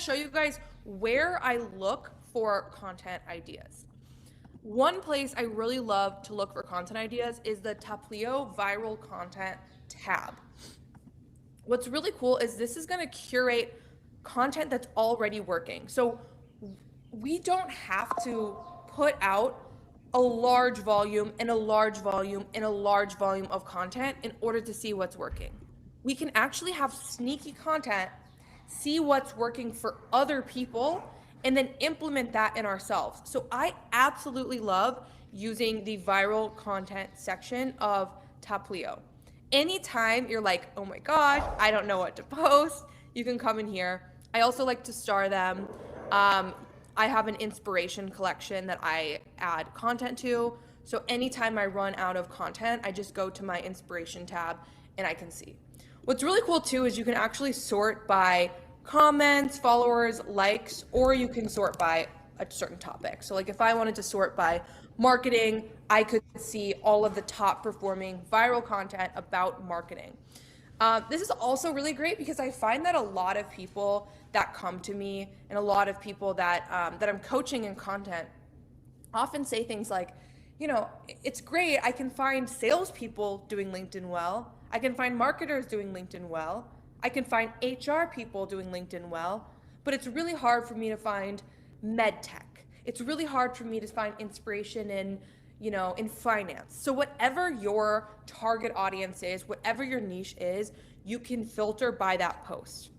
show you guys where I look for content ideas. One place I really love to look for content ideas is the Taplio viral content tab. What's really cool is this is going to curate content that's already working. So we don't have to put out a large volume and a large volume and a large volume of content in order to see what's working. We can actually have sneaky content, see what's working for other people, and then implement that in ourselves. So I absolutely love using the viral content section of Taplio. Anytime you're like, oh my gosh, I don't know what to post, you can come in here. I also like to star them. I have an inspiration collection that I add content to. So anytime I run out of content, I just go to my inspiration tab and I can see. What's really cool too is you can actually sort by comments, followers, likes, or you can sort by a certain topic. So like if I wanted to sort by marketing, I could see all of the top performing viral content about marketing. This is also really great because I find that a lot of people that come to me and a lot of people that I'm coaching in content often say things like, it's great. I can find salespeople doing LinkedIn well. I can find marketers doing LinkedIn well. I can find HR people doing LinkedIn well. But it's really hard for me to find medtech. It's really hard for me to find inspiration in finance. So whatever your target audience is, whatever your niche is, you can filter by that post.